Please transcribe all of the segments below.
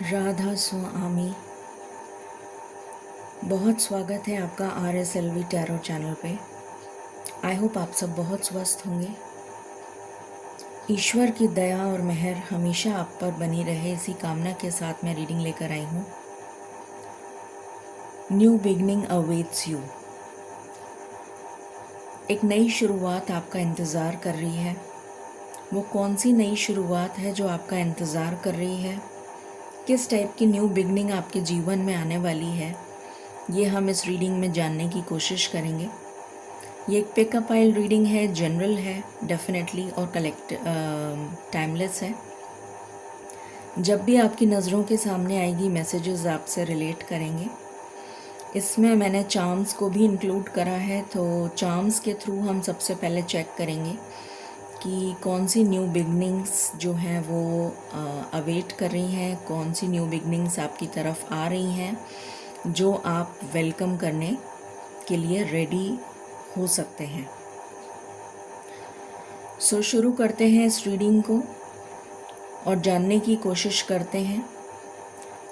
राधा स्वामी, बहुत स्वागत है आपका RSLV टैरो चैनल पे। आई होप आप सब बहुत स्वस्थ होंगे। ईश्वर की दया और मेहर हमेशा आप पर बनी रहे, इसी कामना के साथ मैं रीडिंग लेकर आई हूँ। New beginning awaits you. एक नई शुरुआत आपका इंतज़ार कर रही है। वो कौन सी नई शुरुआत है जो आपका इंतज़ार कर रही है? किस टाइप की न्यू बिगनिंग आपके जीवन में आने वाली है, ये हम इस रीडिंग में जानने की कोशिश करेंगे। ये एक पिकअप आइल रीडिंग है, जनरल है डेफिनेटली, और टाइमलेस है। जब भी आपकी नज़रों के सामने आएगी मैसेजेस आपसे रिलेट करेंगे। इसमें मैंने चार्म्स को भी इंक्लूड करा है, तो चार्म्स के थ्रू हम सबसे पहले चेक करेंगे कि कौन सी न्यू बिगनिंग्स जो हैं वो अवेट कर रही हैं, कौन सी न्यू बिगनिंग्स आपकी तरफ आ रही हैं जो आप वेलकम करने के लिए रेडी हो सकते हैं। सो शुरू करते हैं इस रीडिंग को और जानने की कोशिश करते हैं।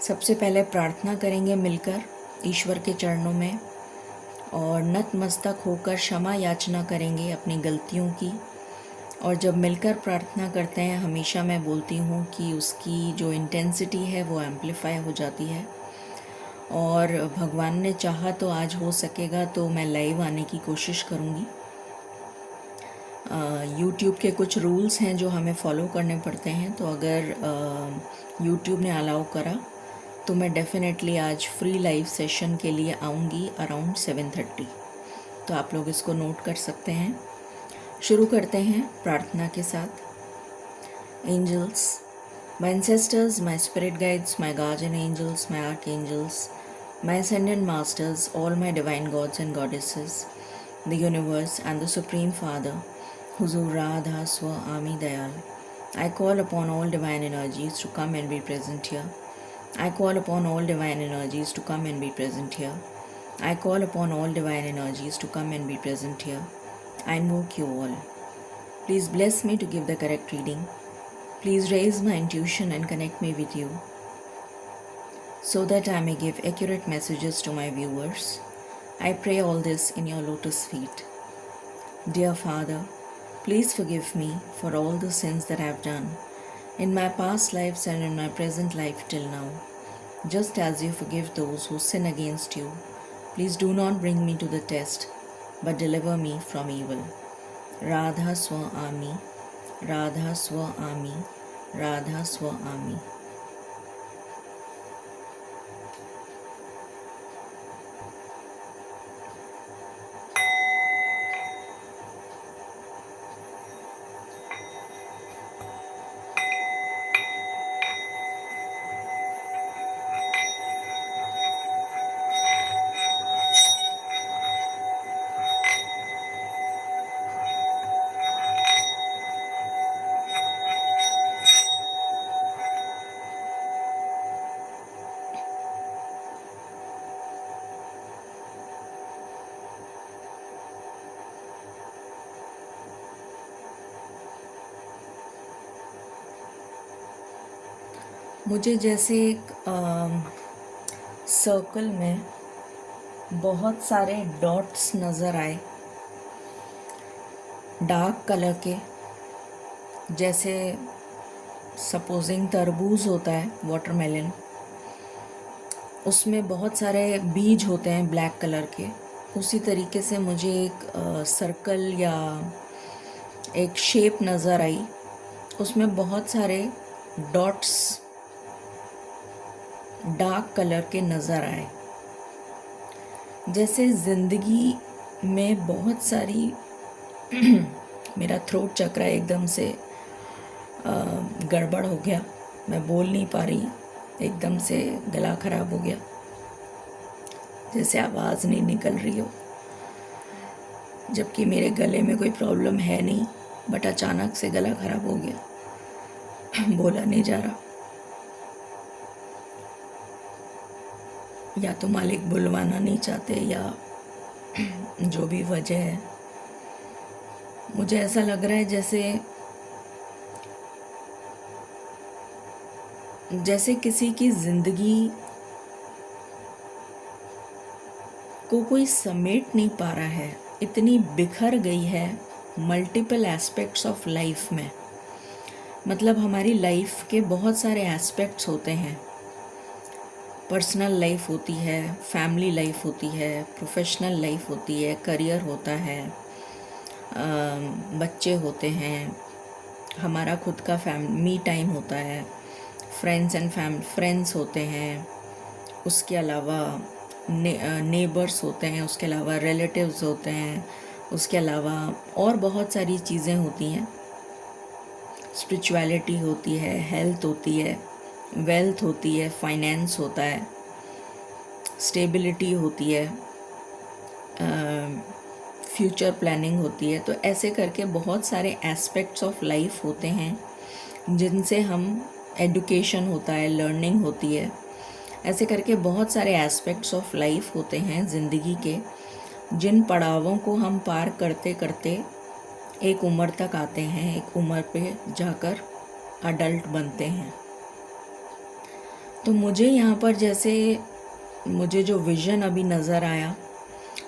सबसे पहले प्रार्थना करेंगे मिलकर ईश्वर के चरणों में और नतमस्तक होकर क्षमा याचना करेंगे अपनी गलतियों की। और जब मिलकर प्रार्थना करते हैं, हमेशा मैं बोलती हूँ कि उसकी जो इंटेंसिटी है वो एम्पलीफाई हो जाती है। और भगवान ने चाहा तो आज हो सकेगा तो मैं लाइव आने की कोशिश करूँगी। यूट्यूब के कुछ रूल्स हैं जो हमें फॉलो करने पड़ते हैं, तो अगर यूट्यूब ने अलाउ करा तो मैं डेफिनेटली आज फ्री लाइव सेशन के लिए आऊँगी अराउंड 7:30। तो आप लोग इसको नोट कर सकते हैं। शुरू करते हैं प्रार्थना के साथ। Angels, my ancestors, my spirit guides, my guardian angels, my archangels, my ascended masters, all my divine gods and goddesses, the universe and the supreme father, Huzur Radha Swami Dayal. I call upon all divine energies to come and be present here. I call upon all divine energies to come and be present here. I call upon all divine energies to come and be present here. I invoke you all. Please bless me to give the correct reading. Please raise my intuition and connect me with you, so that I may give accurate messages to my viewers. I pray all this in your lotus feet. Dear Father, please forgive me for all the sins that I have done in my past lives and in my present life till now. Just as you forgive those who sin against you, please do not bring me to the test, but deliver me from evil. Radha Swami, Radha Swami, Radha Swami. मुझे जैसे एक circle में बहुत सारे dots नज़र आए, dark colour के, जैसे सपोजिंग तरबूज होता है, वाटरमेलन, उसमें बहुत सारे बीज होते हैं ब्लैक कलर के। उसी तरीके से मुझे एक सर्कल या एक शेप नज़र आई, उसमें बहुत सारे डॉट्स डार्क कलर के नज़र आए। जैसे ज़िंदगी में बहुत सारी मेरा थ्रोट चक्र एकदम से गड़बड़ हो गया, मैं बोल नहीं पा रही, एकदम से गला ख़राब हो गया, जैसे आवाज़ नहीं निकल रही हो, जबकि मेरे गले में कोई प्रॉब्लम है नहीं, बट अचानक से गला ख़राब हो गया, बोला नहीं जा रहा। या तो मालिक बुलवाना नहीं चाहते या जो भी वजह है। मुझे ऐसा लग रहा है जैसे जैसे किसी की ज़िंदगी को कोई समेट नहीं पा रहा है, इतनी बिखर गई है मल्टीपल एस्पेक्ट्स ऑफ लाइफ में। मतलब हमारी लाइफ के बहुत सारे एस्पेक्ट्स होते हैं। पर्सनल लाइफ होती है, फैमिली लाइफ होती है, प्रोफेशनल लाइफ होती है, करियर होता है, बच्चे होते हैं, हमारा खुद का मी टाइम होता है, फ्रेंड्स होते हैं, उसके अलावा नेबर्स होते हैं, उसके अलावा रिलेटिव्स होते हैं, उसके अलावा और बहुत सारी चीज़ें होती हैं। स्पिरिचुअलिटी होती है, हेल्थ होती है, वेल्थ होती है, फाइनेंस होता है, स्टेबिलिटी होती है, फ्यूचर प्लानिंग होती है। तो ऐसे करके बहुत सारे एस्पेक्ट्स ऑफ लाइफ होते हैं जिनसे हम एडुकेशन होता है, लर्निंग होती है। ऐसे करके बहुत सारे एस्पेक्ट्स ऑफ लाइफ होते हैं ज़िंदगी के, जिन पड़ावों को हम पार करते करते एक उम्र तक आते हैं, एक उम्र पे जाकर अडल्ट बनते हैं। तो मुझे यहाँ पर जैसे मुझे जो विज़न अभी नज़र आया,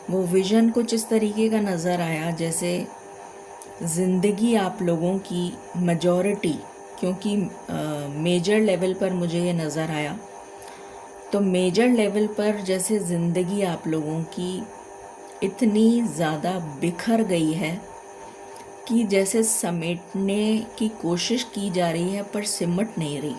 वो विज़न कुछ इस तरीके का नज़र आया जैसे ज़िंदगी आप लोगों की मेजॉरिटी, क्योंकि मेजर लेवल पर मुझे ये नज़र आया, तो मेजर लेवल पर जैसे ज़िंदगी आप लोगों की इतनी ज़्यादा बिखर गई है कि जैसे समेटने की कोशिश की जा रही है पर सिमट नहीं रही।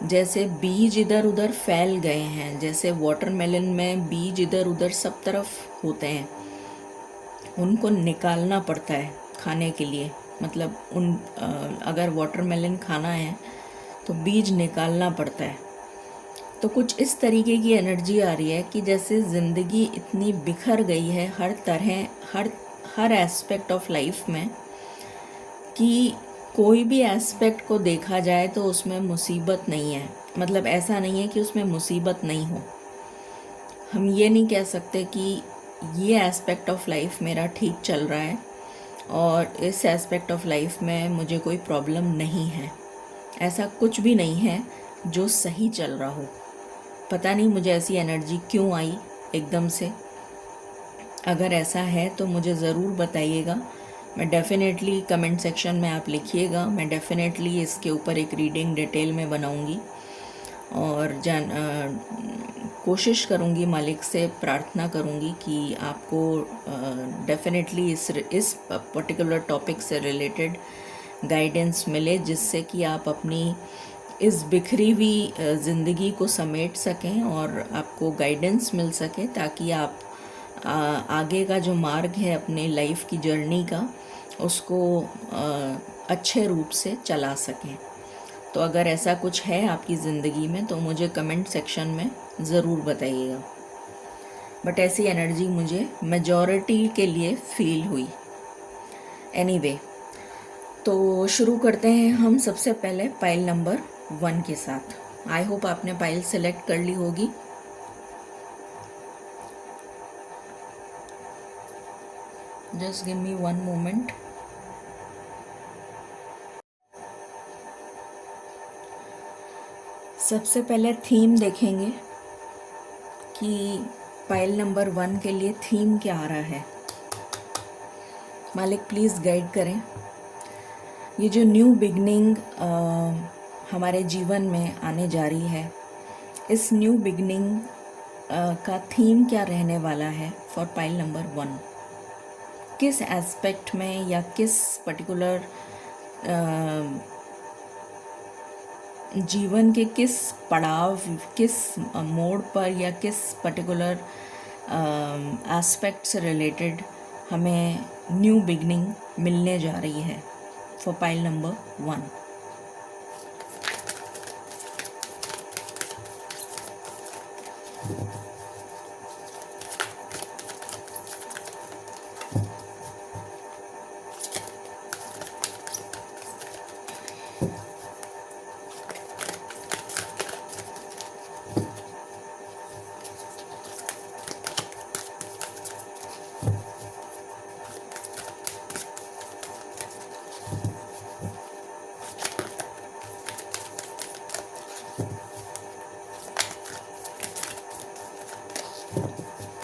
जैसे बीज इधर उधर फैल गए हैं, जैसे वाटरमेलन में बीज इधर उधर सब तरफ होते हैं, उनको निकालना पड़ता है खाने के लिए। मतलब अगर वाटरमेलन खाना है तो बीज निकालना पड़ता है। तो कुछ इस तरीके की एनर्जी आ रही है कि जैसे ज़िंदगी इतनी बिखर गई है हर तरह, हर एस्पेक्ट ऑफ लाइफ में, कि कोई भी एस्पेक्ट को देखा जाए तो उसमें मुसीबत नहीं है। मतलब ऐसा नहीं है कि उसमें मुसीबत नहीं हो। हम ये नहीं कह सकते कि ये एस्पेक्ट ऑफ लाइफ मेरा ठीक चल रहा है और इस एस्पेक्ट ऑफ लाइफ में मुझे कोई प्रॉब्लम नहीं है। ऐसा कुछ भी नहीं है जो सही चल रहा हो। पता नहीं मुझे ऐसी एनर्जी क्यों आई एकदम से। अगर ऐसा है तो मुझे ज़रूर बताइएगा। मैं डेफ़िनेटली कमेंट सेक्शन में आप लिखिएगा, मैं डेफ़िनेटली इसके ऊपर एक रीडिंग डिटेल में बनाऊंगी और कोशिश करूंगी, मालिक से प्रार्थना करूंगी कि आपको डेफ़िनेटली इस पर्टिकुलर टॉपिक से रिलेटेड गाइडेंस मिले, जिससे कि आप अपनी इस बिखरी हुई ज़िंदगी को समेट सकें और आपको गाइडेंस मिल सके, ताकि आप आगे का जो मार्ग है अपने लाइफ की जर्नी का, उसको अच्छे रूप से चला सकें। तो अगर ऐसा कुछ है आपकी ज़िंदगी में तो मुझे कमेंट सेक्शन में ज़रूर बताइएगा। बट ऐसी एनर्जी मुझे मेजॉरिटी के लिए फील हुई। एनीवे, तो शुरू करते हैं हम सबसे पहले पाइल नंबर 1 के साथ। आई होप आपने पाइल सेलेक्ट कर ली होगी। Just give me 1 moment. सबसे पहले थीम देखेंगे कि पाइल नंबर 1 के लिए थीम क्या आ रहा है। मालिक प्लीज़ गाइड करें। ये जो न्यू बिगनिंग हमारे जीवन में आने जा रही है, इस न्यू बिगनिंग का थीम क्या रहने वाला है फॉर पाइल नंबर 1। किस एस्पेक्ट में या किस पर्टिकुलर जीवन के किस पड़ाव, किस मोड़ पर या किस पर्टिकुलर एस्पेक्ट से रिलेटेड हमें न्यू बिगनिंग मिलने जा रही है for pile number 1।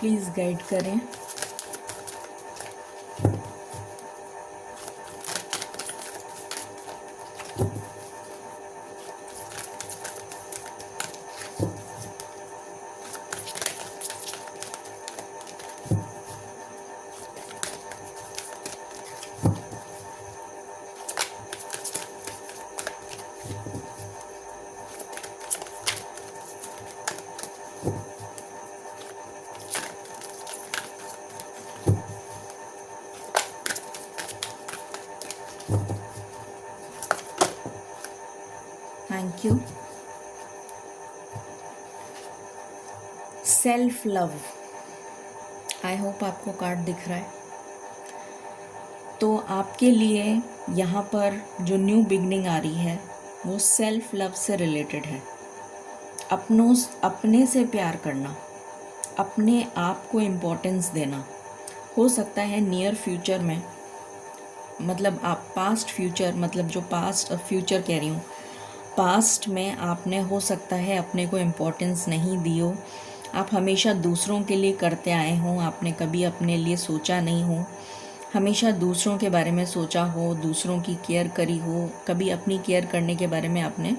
Please guide करें। Thank you. Self love, I hope आपको कार्ड दिख रहा है। तो आपके लिए यहाँ पर जो न्यू बिगनिंग आ रही है वो सेल्फ लव से रिलेटेड है। अपने से प्यार करना, अपने आप को इम्पोर्टेंस देना। हो सकता है नियर फ्यूचर में, मतलब आप पास्ट फ्यूचर, मतलब जो पास्ट फ्यूचर कह रही हूँ, पास्ट में आपने हो सकता है अपने को इम्पोर्टेंस नहीं दी हो। आप हमेशा दूसरों के लिए करते आए हों, आपने कभी अपने लिए सोचा नहीं हो। हमेशा दूसरों के बारे में सोचा हो, दूसरों की केयर करी हो, कभी अपनी केयर करने के बारे में आपने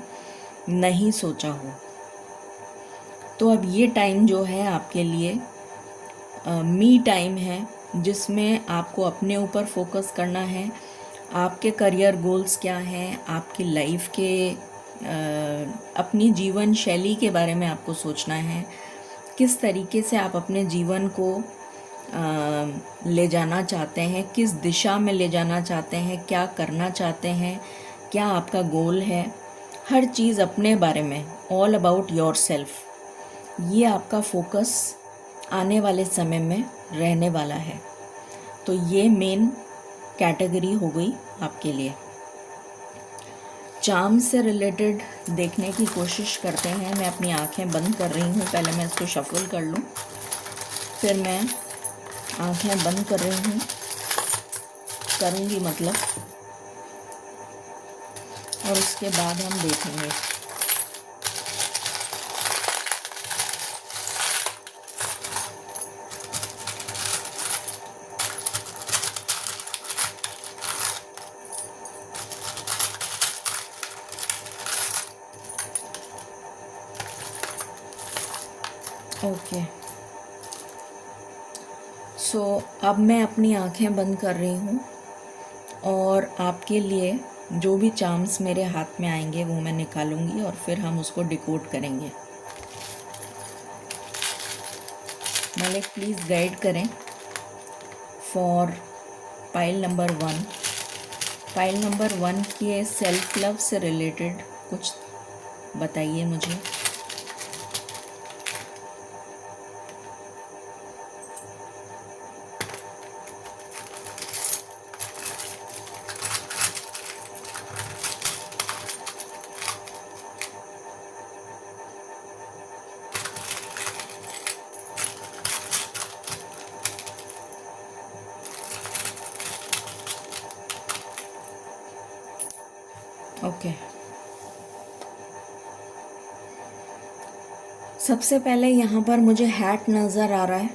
नहीं सोचा हो। तो अब ये टाइम जो है आपके लिए मी टाइम है, जिसमें आपको अपने ऊपर फोकस करना है। आपके करियर गोल्स क्या हैं, आपकी लाइफ के अपनी जीवन शैली के बारे में आपको सोचना है। किस तरीके से आप अपने जीवन को ले जाना चाहते हैं, किस दिशा में ले जाना चाहते हैं, क्या करना चाहते हैं, क्या आपका गोल है। हर चीज़ अपने बारे में, ऑल अबाउट योर सेल्फ। ये आपका फोकस आने वाले समय में रहने वाला है। तो ये मेन कैटेगरी हो गई आपके लिए। चार्म से रिलेटेड देखने की कोशिश करते हैं। मैं अपनी आंखें बंद कर रही हूँ, पहले मैं इसको शफल कर लूँ, फिर मैं आंखें बंद कर रही हूँ, करूँगी मतलब, और उसके बाद हम देखेंगे। ओके, सो अब मैं अपनी आंखें बंद कर रही हूँ और आपके लिए जो भी चार्म्स मेरे हाथ में आएंगे वो मैं निकालूंगी और फिर हम उसको डिकोड करेंगे। मालिक प्लीज़ गाइड करें for pile number 1। Pile number 1 के सेल्फ लव से रिलेटेड कुछ बताइए मुझे। ओके, सबसे पहले यहाँ पर मुझे हैट नज़र आ रहा है।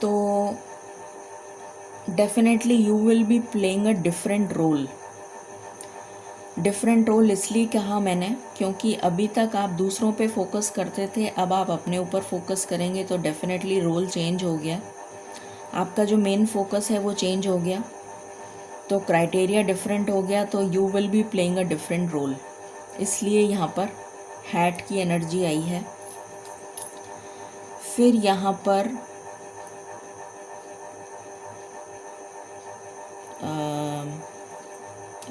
तो definitely you will be playing a different role. Different role इसलिए कहा मैंने क्योंकि अभी तक आप दूसरों पे फोकस करते थे, अब आप अपने ऊपर फोकस करेंगे तो डेफिनेटली रोल चेंज हो गया। आपका जो मेन फोकस है वो चेंज हो गया, तो क्राइटेरिया डिफरेंट हो गया, तो you will be playing a different role. इसलिए यहाँ पर हैट की एनर्जी आई है। फिर यहाँ पर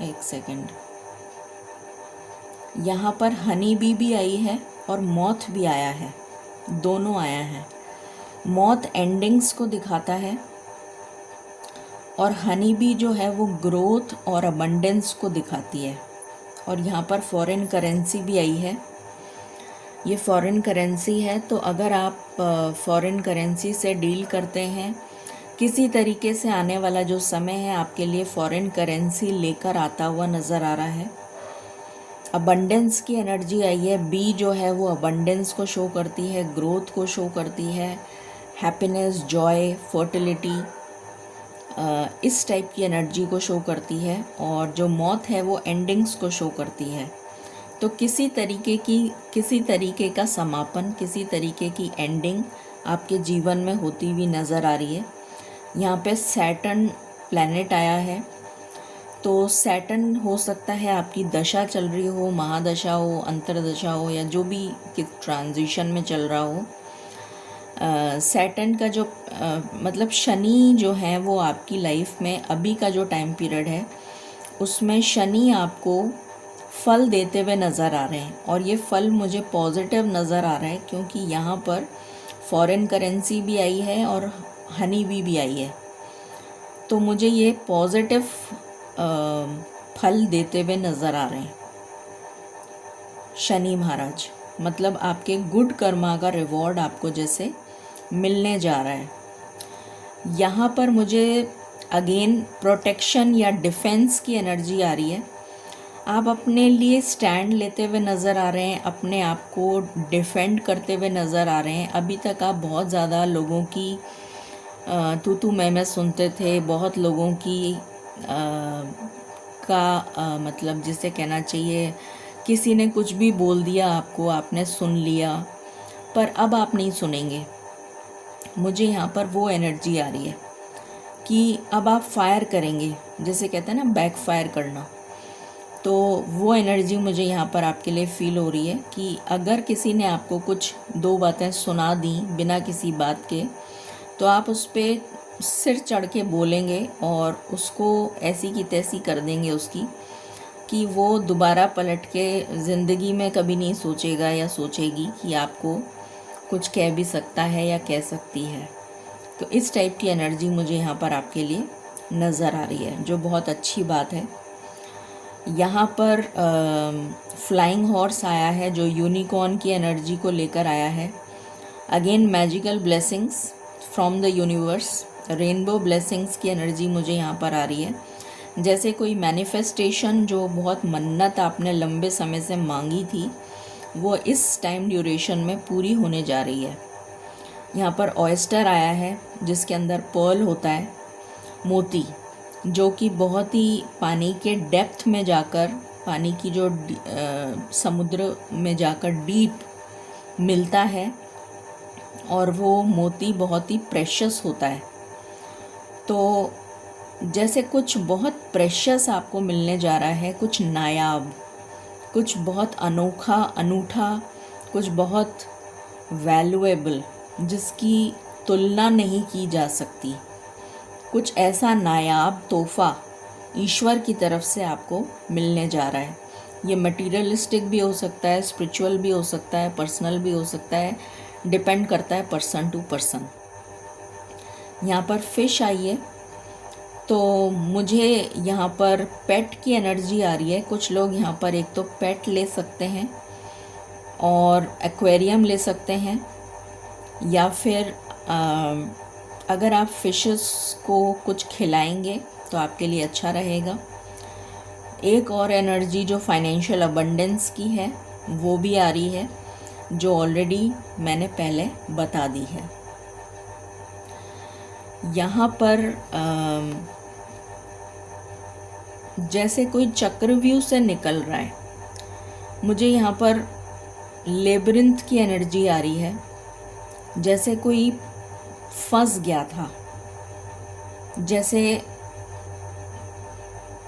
एक सेकंड, यहाँ पर हनी बी भी आई है और मॉथ भी आया है, दोनों आया है। मॉथ एंडिंग्स को दिखाता है और हनी बी जो है वो ग्रोथ और अबंडेंस को दिखाती है। और यहाँ पर फॉरेन करेंसी भी आई है, ये फॉरेन करेंसी है। तो अगर आप फॉरेन करेंसी से डील करते हैं, किसी तरीके से आने वाला जो समय है आपके लिए फॉरेन करेंसी लेकर आता हुआ नज़र आ रहा है। अबंडेंस की एनर्जी आई है। बी जो है वो अबंडेंस को शो करती है, ग्रोथ को शो करती है, हैप्पीनेस, जॉय, फर्टिलिटी, इस टाइप की एनर्जी को शो करती है। और जो मौत है वो एंडिंग्स को शो करती है। तो किसी तरीके का समापन, किसी तरीके की एंडिंग आपके जीवन में होती हुई नज़र आ रही है। यहाँ पे सैटर्न प्लैनेट आया है, तो सैटर्न हो सकता है आपकी दशा चल रही हो, महादशा हो, अंतरदशा हो, या जो भी किस ट्रांजिशन में चल रहा हो। सैटर्न का जो मतलब शनि जो है वो आपकी लाइफ में अभी का जो टाइम पीरियड है उसमें शनि आपको फल देते हुए नज़र आ रहे हैं। और ये फल मुझे पॉजिटिव नज़र आ रहा है, क्योंकि यहाँ पर फॉरेन करेंसी भी आई है और हनी भी आई है। तो मुझे ये पॉजिटिव फल देते हुए नज़र आ रहे हैं शनि महाराज। मतलब आपके गुड कर्मा का रिवॉर्ड आपको जैसे मिलने जा रहा है। यहाँ पर मुझे अगेन प्रोटेक्शन या डिफेंस की एनर्जी आ रही है। आप अपने लिए स्टैंड लेते हुए नज़र आ रहे हैं, अपने आप को डिफेंड करते हुए नज़र आ रहे हैं। अभी तक आप बहुत ज़्यादा लोगों की तू मैं सुनते थे, बहुत लोगों की मतलब जिसे कहना चाहिए, किसी ने कुछ भी बोल दिया आपको, आपने सुन लिया, पर अब आप नहीं सुनेंगे। मुझे यहाँ पर वो एनर्जी आ रही है कि अब आप फायर करेंगे, जैसे कहते हैं ना बैक फायर करना। तो वो एनर्जी मुझे यहाँ पर आपके लिए फील हो रही है कि अगर किसी ने आपको कुछ दो बातें सुना दी बिना किसी बात के, तो आप उस पर सिर चढ़ के बोलेंगे और उसको ऐसी की तैसी कर देंगे उसकी, कि वो दोबारा पलट के ज़िंदगी में कभी नहीं सोचेगा या सोचेगी कि आपको कुछ कह भी सकता है या कह सकती है। तो इस टाइप की एनर्जी मुझे यहाँ पर आपके लिए नज़र आ रही है, जो बहुत अच्छी बात है। यहाँ पर फ्लाइंग हॉर्स आया है, जो यूनिकॉर्न की एनर्जी को लेकर आया है। Again magical blessings from the universe, rainbow blessings की एनर्जी मुझे यहाँ पर आ रही है। जैसे कोई मैनिफेस्टेशन, जो बहुत मन्नत आपने लंबे समय से मांगी थी, वो इस टाइम ड्यूरेशन में पूरी होने जा रही है। यहाँ पर ऑयस्टर आया है, जिसके अंदर पर्ल होता है, मोती, जो कि बहुत ही पानी के डेप्थ में जाकर, पानी की जो समुद्र में जाकर डीप मिलता है, और वो मोती बहुत ही प्रेशियस होता है। तो जैसे कुछ बहुत प्रेशियस आपको मिलने जा रहा है, कुछ नायाब, कुछ बहुत अनोखा, अनूठा, कुछ बहुत वैल्यूएबल, जिसकी तुलना नहीं की जा सकती, कुछ ऐसा नायाब तोहफा ईश्वर की तरफ से आपको मिलने जा रहा है। ये मटीरियलिस्टिक भी हो सकता है, स्पिरिचुअल भी हो सकता है, पर्सनल भी हो सकता है, डिपेंड करता है पर्सन टू पर्सन। यहाँ पर फिश आई है, तो मुझे यहाँ पर पेट की एनर्जी आ रही है। कुछ लोग यहाँ पर एक तो पेट ले सकते हैं और एक्वेरियम ले सकते हैं, या फिर अगर आप फिशेस को कुछ खिलाएंगे तो आपके लिए अच्छा रहेगा। एक और एनर्जी जो फाइनेंशियल अबंडेंस की है वो भी आ रही है, जो ऑलरेडी मैंने पहले बता दी है। यहाँ पर जैसे कोई चक्रव्यूह से निकल रहा है, मुझे यहाँ पर लेबिरिंथ की एनर्जी आ रही है, जैसे कोई फंस गया था, जैसे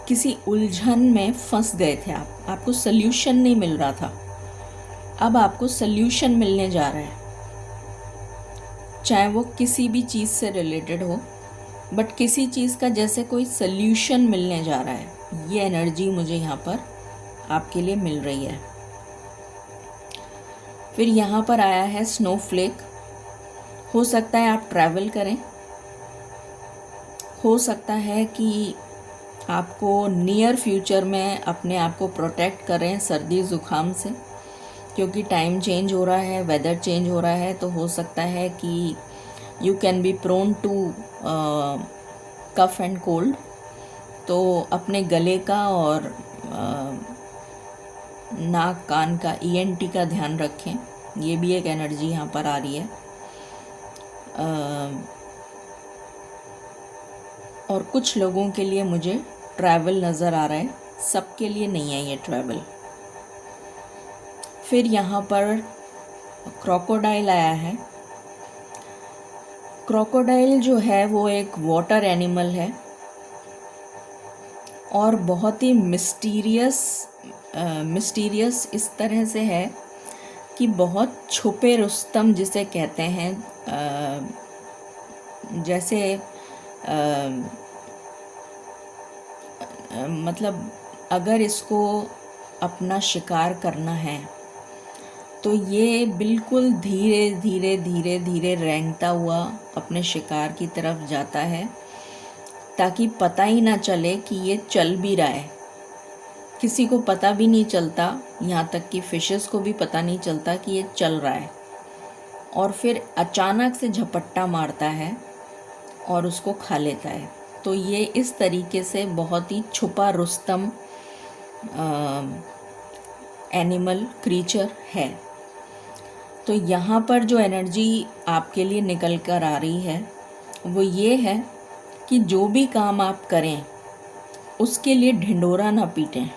किसी उलझन में फंस गए थे आप, आपको सल्यूशन नहीं मिल रहा था, अब आपको सल्यूशन मिलने जा रहा है। चाहे वो किसी भी चीज़ से रिलेटेड हो, बट किसी चीज़ का जैसे कोई सल्यूशन मिलने जा रहा है, ये एनर्जी मुझे यहाँ पर आपके लिए मिल रही है। फिर यहाँ पर आया है स्नोफ्लेक। हो सकता है आप ट्रैवल करें, हो सकता है कि आपको नियर फ्यूचर में अपने आप को प्रोटेक्ट करें सर्दी ज़ुकाम से, क्योंकि टाइम चेंज हो रहा है, वेदर चेंज हो रहा है, तो हो सकता है कि you can be prone to cough and cold. तो अपने गले का और नाक कान का ENT का ध्यान रखें, ये भी एक एनर्जी यहाँ पर आ रही है। और कुछ लोगों के लिए मुझे ट्रैवल नज़र आ रहा है, सबके लिए नहीं है ये ट्रैवल। फिर यहाँ पर क्रोकोडाइल आया है। क्रोकोडाइल जो है वो एक वाटर एनिमल है और बहुत ही मिस्टीरियस इस तरह से है कि बहुत छुपे रुस्तम जिसे कहते हैं, जैसे मतलब अगर इसको अपना शिकार करना है तो ये बिल्कुल धीरे धीरे धीरे धीरे रेंगता हुआ अपने शिकार की तरफ जाता है, ताकि पता ही ना चले कि ये चल भी रहा है। किसी को पता भी नहीं चलता, यहाँ तक कि फिशेस को भी पता नहीं चलता कि ये चल रहा है, और फिर अचानक से झपट्टा मारता है और उसको खा लेता है। तो ये इस तरीके से बहुत ही छुपा रुस्तम एनिमल क्रीचर है। तो यहाँ पर जो एनर्जी आपके लिए निकल कर आ रही है वो ये है कि जो भी काम आप करें उसके लिए ढिंढोरा ना पीटें,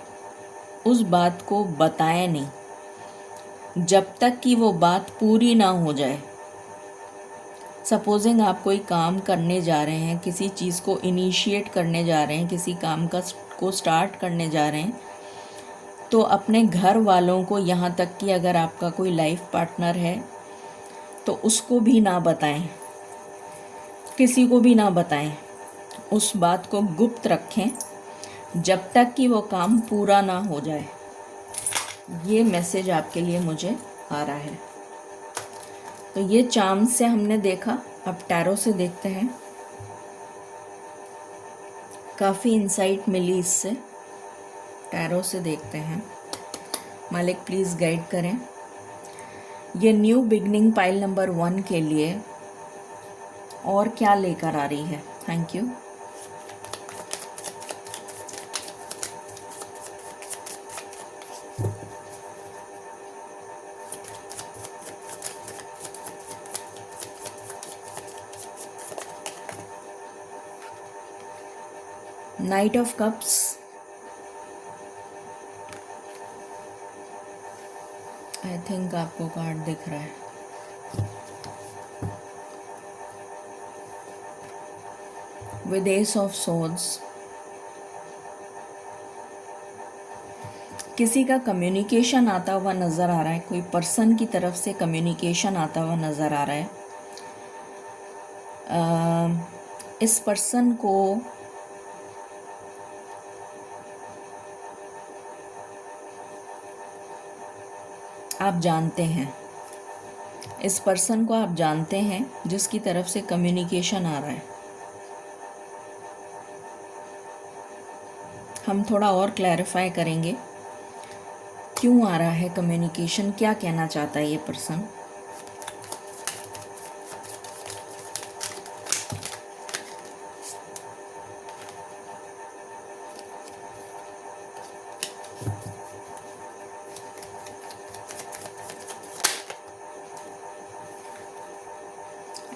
उस बात को बताएं नहीं जब तक कि वो बात पूरी ना हो जाए। सपोजिंग आप कोई काम करने जा रहे हैं, किसी चीज़ को इनिशिएट करने जा रहे हैं, किसी काम को स्टार्ट करने जा रहे हैं, तो अपने घर वालों को, यहाँ तक कि अगर आपका कोई लाइफ पार्टनर है तो उसको भी ना बताएं, किसी को भी ना बताएं, उस बात को गुप्त रखें जब तक कि वो काम पूरा ना हो जाए। ये मैसेज आपके लिए मुझे आ रहा है। तो ये चार्म से हमने देखा, अब टैरो से देखते हैं। काफ़ी इंसाइट मिली इससे, टैरो से देखते हैं। मालिक प्लीज़ गाइड करें। ये न्यू बिगनिंग पाइल नंबर 1 के लिए और क्या लेकर आ रही है। Thank you. Night of cups, I think आपको कार्ड दिख रहा है। विद एस ऑफ सोर्ड्स, किसी का कम्युनिकेशन आता हुआ नज़र आ रहा है, कोई पर्सन की तरफ से कम्युनिकेशन आता हुआ नज़र आ रहा है। इस पर्सन को आप जानते हैं, इस पर्सन को आप जानते हैं जिसकी तरफ से कम्युनिकेशन आ रहा है। हम थोड़ा और क्लैरिफाई करेंगे क्यों आ रहा है कम्युनिकेशन, क्या कहना चाहता है ये पर्सन।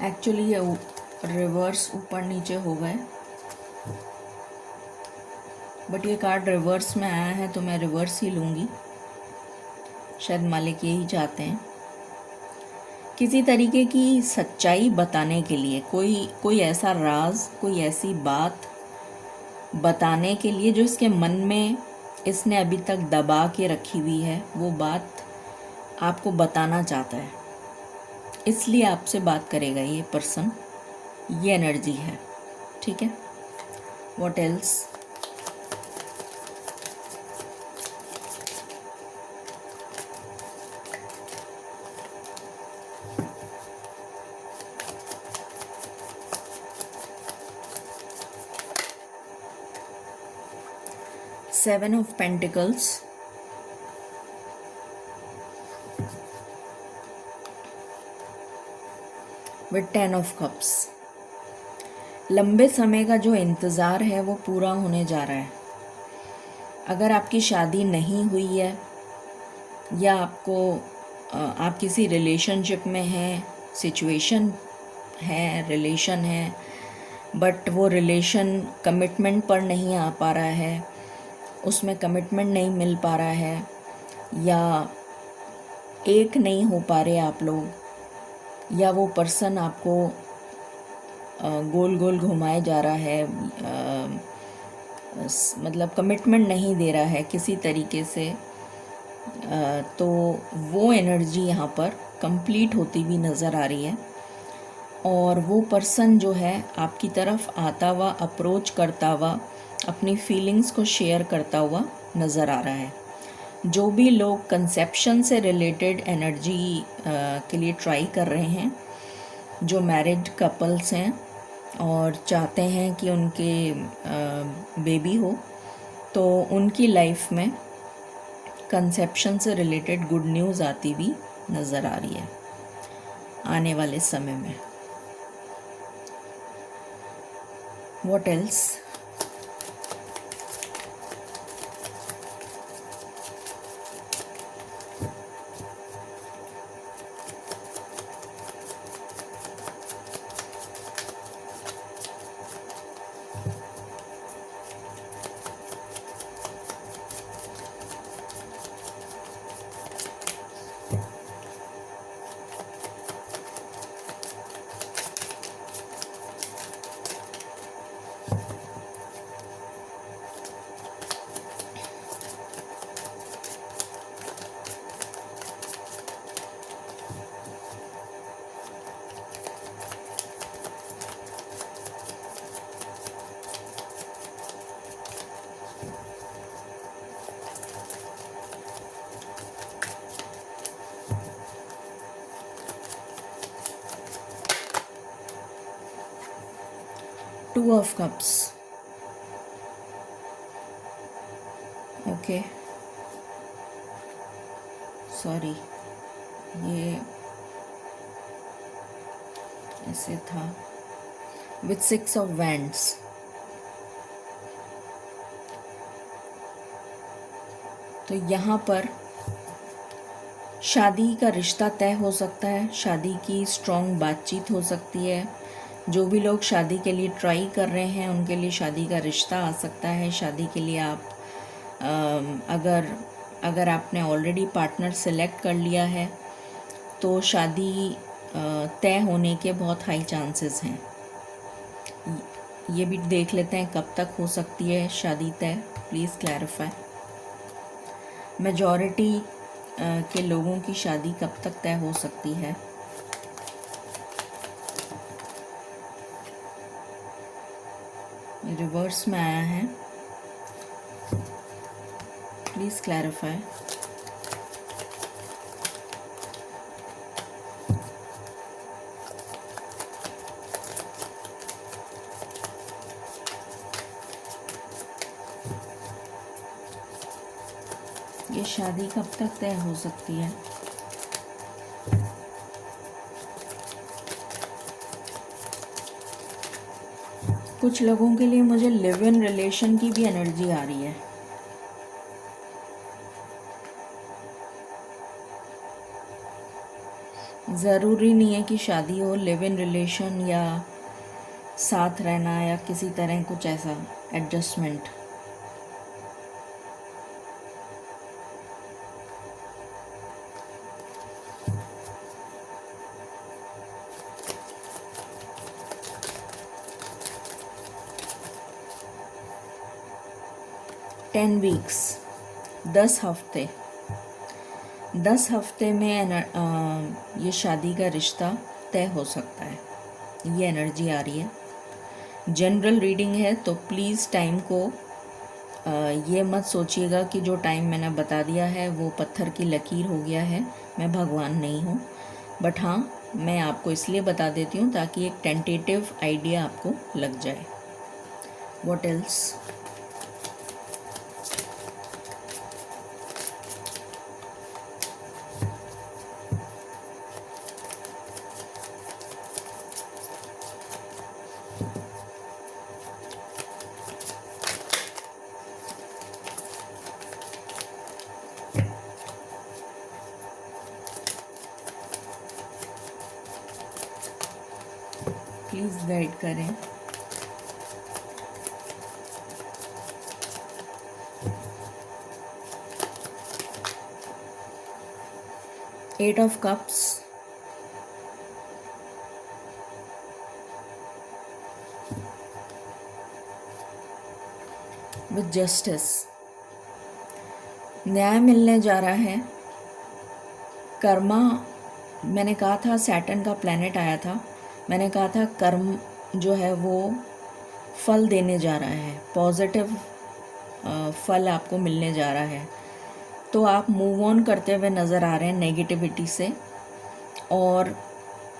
एक्चुअली ये रिवर्स ऊपर नीचे हो गए, बट ये कार्ड रिवर्स में आया है तो मैं रिवर्स ही लूँगी। शायद मालिक यही चाहते हैं, किसी तरीके की सच्चाई बताने के लिए, कोई ऐसा राज, कोई ऐसी बात बताने के लिए जो इसके मन में इसने अभी तक दबा के रखी हुई है, वो बात आपको बताना चाहता है, इसलिए आपसे बात करेगा ये पर्सन। ये एनर्जी है, ठीक है। What else? Seven of Pentacles, with Ten of Cups। लंबे समय का जो इंतज़ार है वो पूरा होने जा रहा है। अगर आपकी शादी नहीं हुई है या आपको आप किसी रिलेशनशिप में हैं, सिचुएशन है, रिलेशन है, बट वो रिलेशन कमिटमेंट पर नहीं आ पा रहा है, उसमें कमिटमेंट नहीं मिल पा रहा है, या एक नहीं हो पा रहे आप लोग, या वो पर्सन आपको गोल गोल घुमाए जा रहा है, मतलब कमिटमेंट नहीं दे रहा है किसी तरीके से, तो वो एनर्जी यहाँ पर कंप्लीट होती हुई नज़र आ रही है। और वो पर्सन जो है आपकी तरफ आता हुआ, अप्रोच करता हुआ, अपनी फीलिंग्स को शेयर करता हुआ नज़र आ रहा है। जो भी लोग कंसेप्शन से रिलेटेड एनर्जी के लिए ट्राई कर रहे हैं, जो मैरिड कपल्स हैं और चाहते हैं कि उनके बेबी हो, तो उनकी लाइफ में कंसेप्शन से रिलेटेड गुड न्यूज़ आती हुई नज़र आ रही है आने वाले समय में। What else? Two of cups, okay, sorry, ये ऐसे था विथ 6 ऑफ वैंड्स। तो यहाँ पर शादी का रिश्ता तय हो सकता है, शादी की स्ट्रॉन्ग बातचीत हो सकती है। जो भी लोग शादी के लिए ट्राई कर रहे हैं उनके लिए शादी का रिश्ता आ सकता है। शादी के लिए आप अगर आपने ऑलरेडी पार्टनर सेलेक्ट कर लिया है तो शादी तय होने के बहुत हाई चांसेस हैं। ये भी देख लेते हैं कब तक हो सकती है शादी तय, प्लीज़ क्लैरिफाई। मेजॉरिटी के लोगों की शादी कब तक तय हो सकती है? रिवर्स में आया है, प्लीज़ क्लैरिफाई। ये शादी कब तक तय हो सकती है? कुछ लोगों के लिए मुझे लिव इन रिलेशन की भी एनर्जी आ रही है। ज़रूरी नहीं है कि शादी हो, लिव इन रिलेशन या साथ रहना या किसी तरह कुछ ऐसा एडजस्टमेंट। टेन वीक्स, 10 हफ्ते, 10 हफ्ते में ये शादी का रिश्ता तय हो सकता है, ये एनर्जी आ रही है। जनरल रीडिंग है तो प्लीज़ टाइम को ये मत सोचिएगा कि जो टाइम मैंने बता दिया है वो पत्थर की लकीर हो गया है, मैं भगवान नहीं हूँ। बट हाँ, मैं आपको इसलिए बता देती हूँ ताकि एक टेंटेटिव आइडिया आपको लग जाए। What else? प्लीज़ गाइड करें। Eight of cups, with justice, न्याय मिलने जा रहा है। कर्मा, मैंने कहा था सैटर्न का प्लैनेट आया था, मैंने कहा था कर्म जो है वो फल देने जा रहा है, पॉजिटिव फल आपको मिलने जा रहा है। तो आप मूव ऑन करते हुए नज़र आ रहे हैं नेगेटिविटी से, और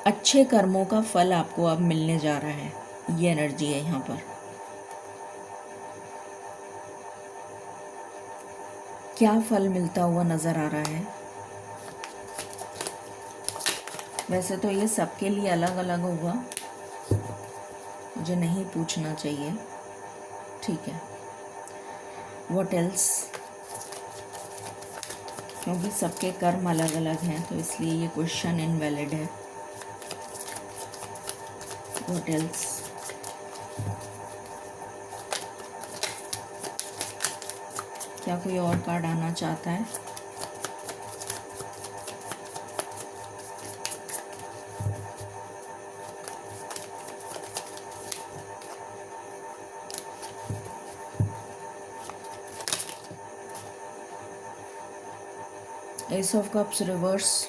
अच्छे कर्मों का फल आपको अब मिलने जा रहा है। ये एनर्जी है यहाँ पर। क्या फल मिलता हुआ नज़र आ रहा है? वैसे तो ये सबके लिए अलग अलग होगा, मुझे नहीं पूछना चाहिए, ठीक है। What else? क्योंकि सबके कर्म अलग अलग हैं तो इसलिए ये क्वेश्चन इनवैलिड है। What else? क्या कोई और कार्ड आना चाहता है? S of cups reverse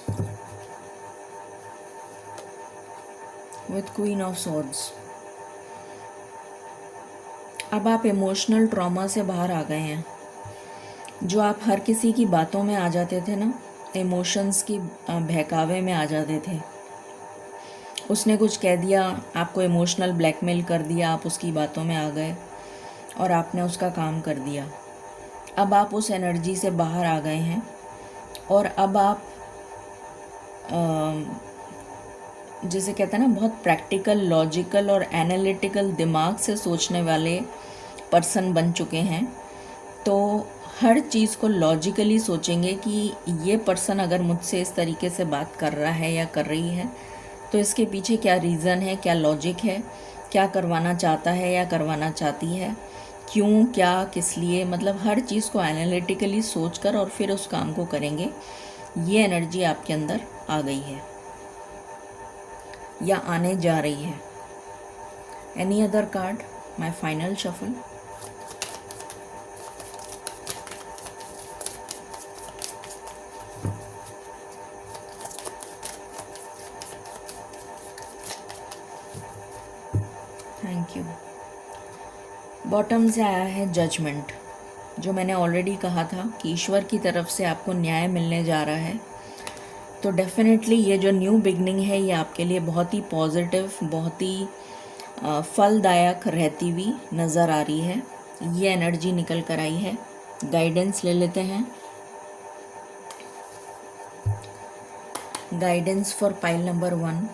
with queen of swords. अब आप इमोशनल ट्रॉमा से बाहर आ गए हैं। जो आप हर किसी की बातों में आ जाते थे ना, इमोशंस की बहकावे में आ जाते थे। उसने कुछ कह दिया, आपको इमोशनल ब्लैकमेल कर दिया, आप उसकी बातों में आ गए और आपने उसका काम कर दिया। अब आप उस एनर्जी से बाहर आ गए हैं और अब आप जिसे कहते हैं ना, बहुत प्रैक्टिकल, लॉजिकल और एनालिटिकल दिमाग से सोचने वाले पर्सन बन चुके हैं। तो हर चीज़ को लॉजिकली सोचेंगे कि ये पर्सन अगर मुझसे इस तरीके से बात कर रहा है या कर रही है तो इसके पीछे क्या रीज़न है, क्या लॉजिक है, क्या करवाना चाहता है या करवाना चाहती है, क्यों, क्या, किस लिए, मतलब हर चीज़ को एनालिटिकली सोचकर और फिर उस काम को करेंगे। ये एनर्जी आपके अंदर आ गई है या आने जा रही है। Any other card? My final shuffle. Thank you. Bottom से आया है जजमेंट। जो मैंने ऑलरेडी कहा था कि ईश्वर की तरफ से आपको न्याय मिलने जा रहा है। तो डेफिनेटली ये जो न्यू बिगनिंग है ये आपके लिए बहुत ही पॉजिटिव, बहुत ही फलदायक रहती हुई नज़र आ रही है। ये एनर्जी निकल कर आई है। गाइडेंस ले लेते हैं। Guidance for pile number 1।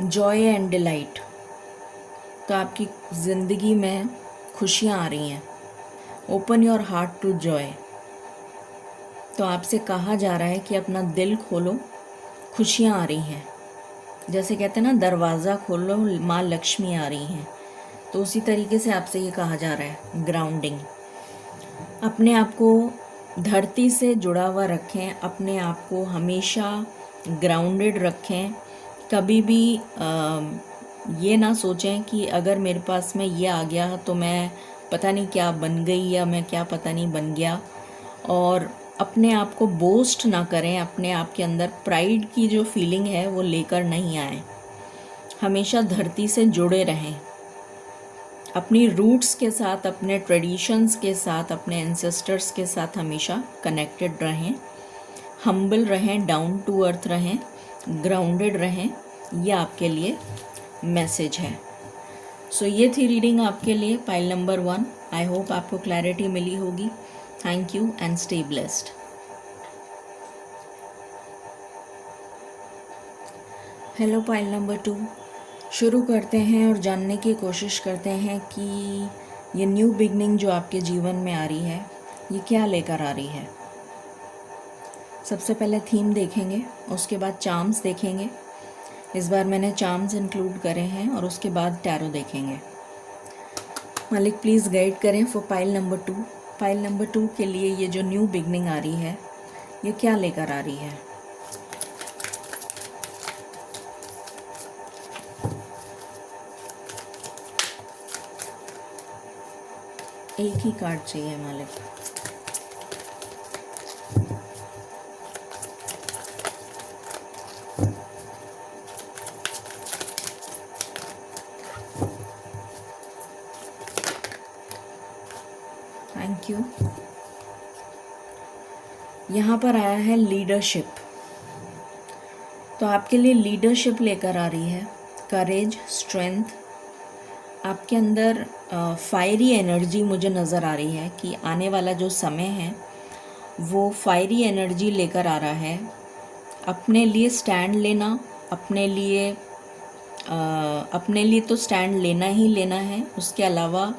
Joy and delight. तो आपकी ज़िंदगी में खुशियाँ आ रही हैं। Open your heart to joy. तो आपसे कहा जा रहा है कि अपना दिल खोलो, खुशियाँ आ रही हैं। जैसे कहते हैं ना, दरवाज़ा खोलो, माँ लक्ष्मी आ रही हैं। तो उसी तरीके से आपसे ये कहा जा रहा है ग्राउंडिंग। अपने आप को धरती से जुड़ा हुआ रखें, अपने आप को हमेशा ग्राउंडेड रखें। कभी भी ये ना सोचें कि अगर मेरे पास में ये आ गया तो मैं पता नहीं क्या बन गई या मैं क्या पता नहीं बन गया। और अपने आप को बोस्ट ना करें, अपने आप के अंदर प्राइड की जो फीलिंग है वो लेकर नहीं आए। हमेशा धरती से जुड़े रहें, अपनी रूट्स के साथ, अपने ट्रेडिशंस के साथ, अपने एंसेस्टर्स के साथ हमेशा कनेक्टेड रहें। हम्बल रहें, डाउन टू अर्थ रहें, ग्राउंडेड रहें। ये आपके लिए मैसेज है। सो ये थी रीडिंग आपके लिए, पाइल नंबर 1। आई होप आपको क्लैरिटी मिली होगी। Thank you and stay blessed. Hello pile number 2। शुरू करते हैं और जानने की कोशिश करते हैं कि ये न्यू बिगनिंग जो आपके जीवन में आ रही है, ये क्या लेकर आ रही है। सबसे पहले थीम देखेंगे, उसके बाद चार्म्स देखेंगे। इस बार मैंने चार्म्स इंक्लूड करे हैं और उसके बाद टैरो देखेंगे। मालिक प्लीज़ गाइड करें for pile number 2। Pile number 2 के लिए ये जो न्यू बिगनिंग आ रही है, ये क्या लेकर आ रही है। एक ही कार्ड चाहिए मालिक। Thank you. यहाँ पर आया है लीडरशिप। तो आपके लिए लीडरशिप लेकर आ रही है, करेज, स्ट्रेंथ। आपके अंदर फायरी एनर्जी मुझे नज़र आ रही है कि आने वाला जो समय है वो फायरी एनर्जी लेकर आ रहा है। अपने लिए स्टैंड लेना, अपने लिए तो स्टैंड लेना ही लेना है। उसके अलावा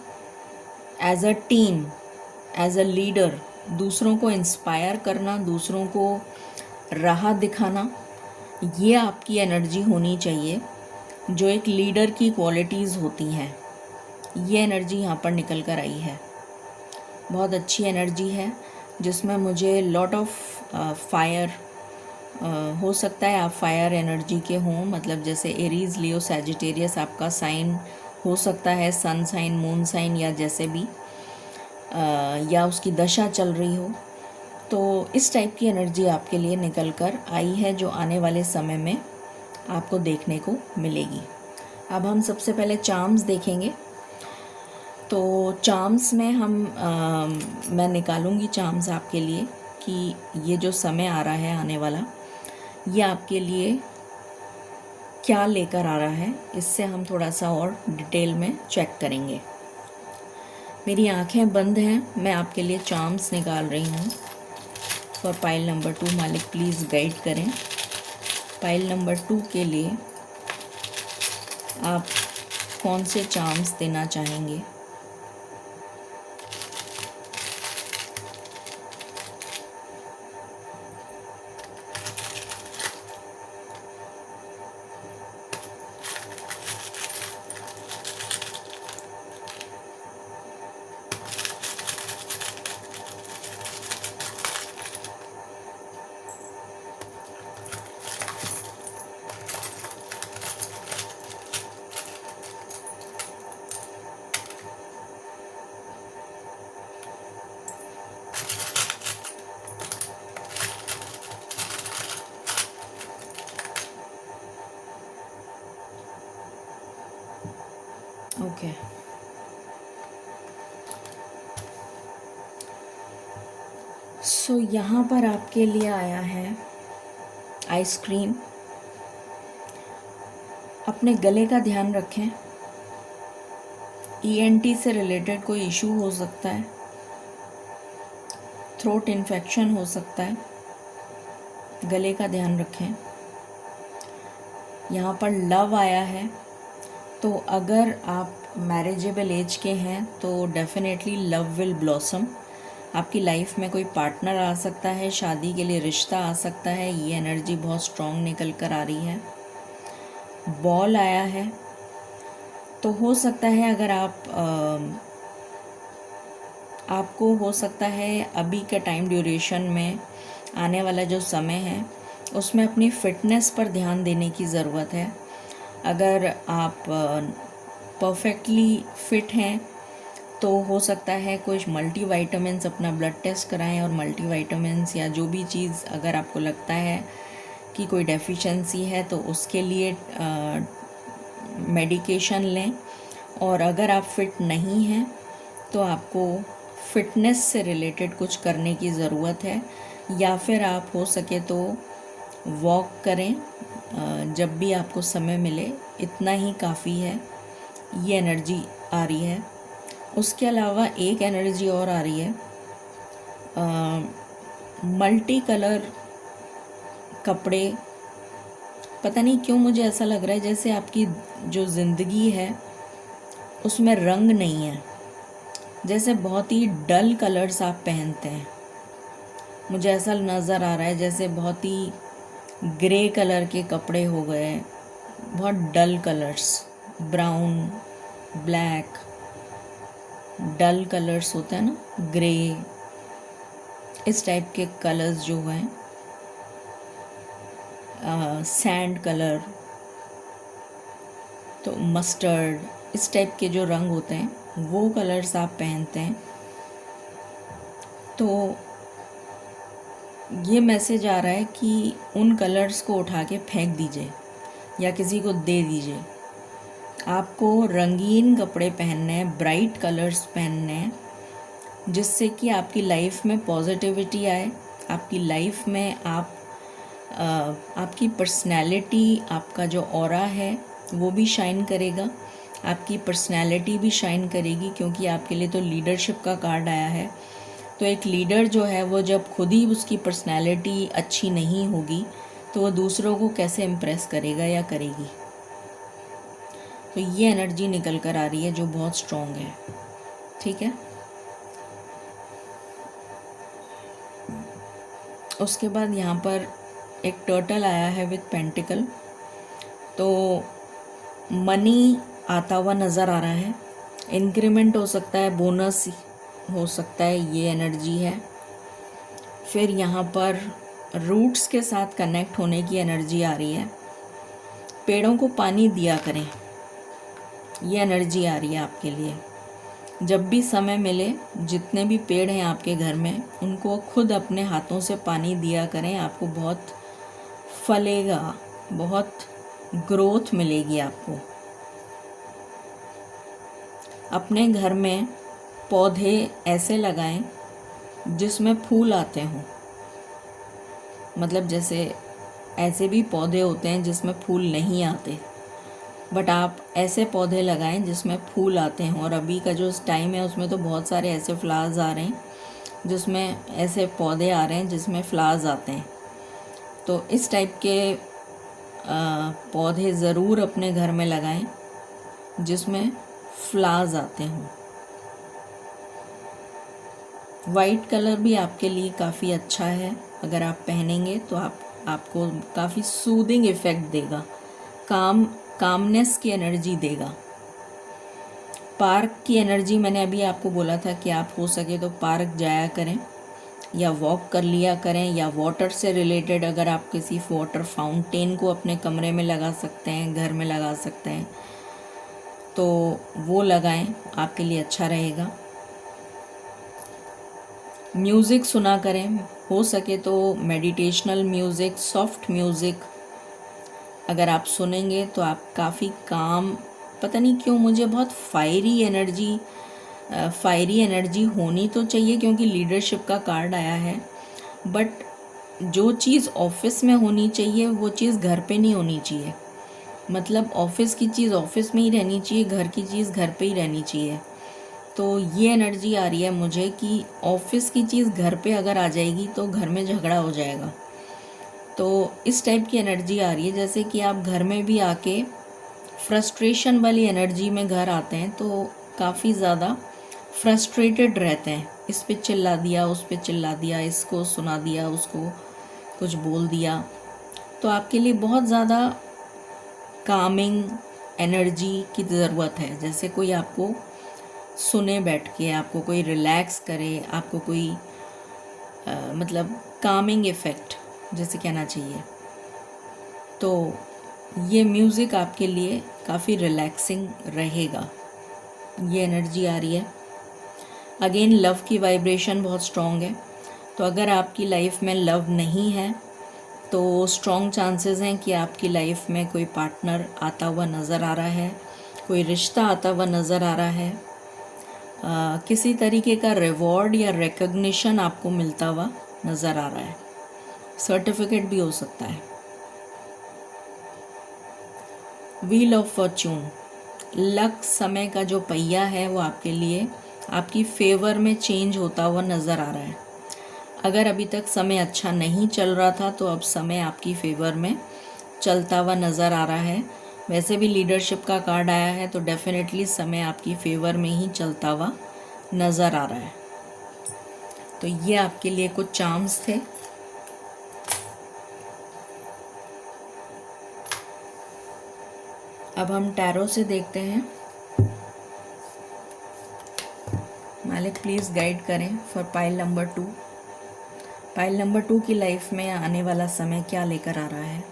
as a team, as a leader, दूसरों को इंस्पायर करना, दूसरों को राह दिखाना, ये आपकी एनर्जी होनी चाहिए जो एक लीडर की क्वालिटीज़ होती हैं। ये एनर्जी यहाँ पर निकल कर आई है। बहुत अच्छी एनर्जी है जिसमें मुझे लॉट ऑफ फायर, हो सकता है आप फायर एनर्जी के हों, मतलब जैसे एरीज, लियो, सैजिटेरियस आपका साइन हो सकता है, सन साइन, मून साइन, या जैसे भी या उसकी दशा चल रही हो। तो इस टाइप की एनर्जी आपके लिए निकल कर आई है जो आने वाले समय में आपको देखने को मिलेगी। अब हम सबसे पहले चार्म्स देखेंगे। तो चार्म्स में मैं निकालूंगी चार्म्स आपके लिए कि ये जो समय आ रहा है आने वाला, ये आपके लिए क्या लेकर आ रहा है। इससे हम थोड़ा सा और डिटेल में चेक करेंगे। मेरी आंखें बंद हैं, मैं आपके लिए चार्म्स निकाल रही हूँ फॉर पाइल नंबर 2। मालिक प्लीज़ गाइड करें। पाइल नंबर 2 के लिए आप कौन से चार्म्स देना चाहेंगे। ओके, सो यहाँ पर आपके लिए आया है आइसक्रीम। अपने गले का ध्यान रखें। ईएनटी से रिलेटेड कोई इशू हो सकता है, थ्रोट इन्फेक्शन हो सकता है, गले का ध्यान रखें। यहाँ पर लव आया है, तो अगर आप मैरिजेबल एज के हैं तो डेफिनेटली लव विल ब्लॉसम। आपकी लाइफ में कोई पार्टनर आ सकता है, शादी के लिए रिश्ता आ सकता है। ये एनर्जी बहुत स्ट्रॉन्ग निकल कर आ रही है। बॉल आया है, तो हो सकता है अगर आपको हो सकता है अभी के टाइम ड्यूरेशन में आने वाला जो समय है उसमें अपनी फ़िटनेस पर ध्यान देने की ज़रूरत है। अगर आप परफेक्टली फिट हैं तो हो सकता है कुछ मल्टीविटामिन्स, अपना ब्लड टेस्ट कराएं और मल्टीविटामिन्स या जो भी चीज़ अगर आपको लगता है कि कोई डेफिशिएंसी है तो उसके लिए मेडिकेशन लें। और अगर आप फिट नहीं हैं तो आपको फिटनेस से रिलेटेड कुछ करने की ज़रूरत है, या फिर आप हो सके तो वॉक करें जब भी आपको समय मिले। इतना ही काफ़ी है। ये एनर्जी आ रही है। उसके अलावा एक एनर्जी और आ रही है, मल्टी कलर कपड़े। पता नहीं क्यों मुझे ऐसा लग रहा है जैसे आपकी जो ज़िंदगी है उसमें रंग नहीं है, जैसे बहुत ही डल कलर्स आप पहनते हैं। मुझे ऐसा नज़र आ रहा है जैसे बहुत ही ग्रे कलर के कपड़े हो गए, बहुत डल कलर्स, ब्राउन, ब्लैक, डल कलर्स होते हैं ना, ग्रे, इस टाइप के कलर्स जो हैं, सैंड कलर, तो मस्टर्ड, इस टाइप के जो रंग होते हैं वो कलर्स आप पहनते हैं। तो ये मैसेज आ रहा है कि उन कलर्स को उठा के फेंक दीजिए या किसी को दे दीजिए। आपको रंगीन कपड़े पहनने हैं, ब्राइट कलर्स पहनने हैं, जिससे कि आपकी लाइफ में पॉजिटिविटी आए, आपकी लाइफ में आपकी पर्सनैलिटी, आपका जो ऑरा है वो भी शाइन करेगा, आपकी पर्सनैलिटी भी शाइन करेगी, क्योंकि आपके लिए तो लीडरशिप का कार्ड आया है। तो एक लीडर जो है वो जब खुद ही उसकी पर्सनैलिटी अच्छी नहीं होगी तो वो दूसरों को कैसे इम्प्रेस करेगा या करेगी। तो ये एनर्जी निकल कर आ रही है जो बहुत स्ट्रॉन्ग है। ठीक है, उसके बाद यहाँ पर एक टर्टल आया है विथ पेंटिकल। तो मनी आता हुआ नज़र आ रहा है, इंक्रीमेंट हो सकता है, बोनस हो सकता है, ये एनर्जी है। फिर यहाँ पर रूट्स के साथ कनेक्ट होने की एनर्जी आ रही है। पेड़ों को पानी दिया करें, ये एनर्जी आ रही है आपके लिए। जब भी समय मिले, जितने भी पेड़ हैं आपके घर में उनको खुद अपने हाथों से पानी दिया करें, आपको बहुत फलेगा, बहुत ग्रोथ मिलेगी आपको। अपने घर में पौधे ऐसे लगाएं जिसमें फूल आते हों, मतलब जैसे ऐसे भी पौधे होते हैं जिसमें फूल नहीं आते, बट आप ऐसे पौधे लगाएं जिसमें फूल आते हैं। और अभी का जो टाइम है उसमें तो बहुत सारे ऐसे फ्लावर्स आ रहे हैं जिसमें ऐसे पौधे आ रहे हैं जिसमें फ्लावर्स आते हैं। तो इस टाइप के पौधे ज़रूर अपने घर में लगाएं जिसमें फ्लावर्स आते हों। वाइट कलर भी आपके लिए काफ़ी अच्छा है, अगर आप पहनेंगे तो आपको काफ़ी सूदिंग इफ़ेक्ट देगा, कामनेस की एनर्जी देगा। पार्क की एनर्जी, मैंने अभी आपको बोला था कि आप हो सके तो पार्क जाया करें या वॉक कर लिया करें, या वाटर से रिलेटेड अगर आप किसी वाटर फाउंटेन को अपने कमरे में लगा सकते हैं, घर में लगा सकते हैं, तो वो लगाएं, आपके लिए अच्छा रहेगा। म्यूज़िक सुना करें, हो सके तो मेडिटेशनल म्यूज़िक, सॉफ्ट म्यूज़िक अगर आप सुनेंगे तो आप काफ़ी काम, पता नहीं क्यों मुझे बहुत फायरी एनर्जी होनी तो चाहिए क्योंकि लीडरशिप का कार्ड आया है, बट जो चीज़ ऑफिस में होनी चाहिए वो चीज़ घर पे नहीं होनी चाहिए। मतलब ऑफिस की चीज़ ऑफिस में ही रहनी चाहिए, घर की चीज़ घर पे ही रहनी चाहिए। तो ये एनर्जी आ रही है मुझे कि ऑफिस की चीज़ घर पे अगर आ जाएगी तो घर में झगड़ा हो जाएगा। तो इस टाइप की एनर्जी आ रही है जैसे कि आप घर में भी आके फ्रस्ट्रेशन वाली एनर्जी में घर आते हैं तो काफ़ी ज़्यादा फ्रस्ट्रेटेड रहते हैं, इस पे चिल्ला दिया, उस पे चिल्ला दिया, इसको सुना दिया, उसको कुछ बोल दिया। तो आपके लिए बहुत ज़्यादा कामिंग एनर्जी की ज़रूरत है, जैसे कोई आपको सुने बैठ के, आपको कोई रिलैक्स करे, आपको कोई मतलब कामिंग इफ़ेक्ट जैसे कहना चाहिए। तो ये म्यूज़िक आपके लिए काफ़ी रिलैक्सिंग रहेगा, ये एनर्जी आ रही है। अगेन लव की वाइब्रेशन बहुत स्ट्रॉन्ग है, तो अगर आपकी लाइफ में लव नहीं है तो स्ट्रॉन्ग चांसेस हैं कि आपकी लाइफ में कोई पार्टनर आता हुआ नज़र आ रहा है, कोई रिश्ता आता हुआ नज़र आ रहा है, किसी तरीके का रिवॉर्ड या रिकग्निशन आपको मिलता हुआ नज़र आ रहा है, सर्टिफिकेट भी हो सकता है। व्हील ऑफ फॉर्च्यून, लक समय का जो पहिया है वो आपके लिए आपकी फेवर में चेंज होता हुआ नज़र आ रहा है। अगर अभी तक समय अच्छा नहीं चल रहा था तो अब समय आपकी फेवर में चलता हुआ नज़र आ रहा है। वैसे भी लीडरशिप का कार्ड आया है तो डेफिनेटली समय आपकी फेवर में ही चलता हुआ नज़र आ रहा है। तो ये आपके लिए कुछ चार्म्स थे। अब हम टैरो से देखते हैं। मालिक प्लीज़ गाइड करें for pile number 2। Pile number 2 की लाइफ में आने वाला समय क्या लेकर आ रहा है।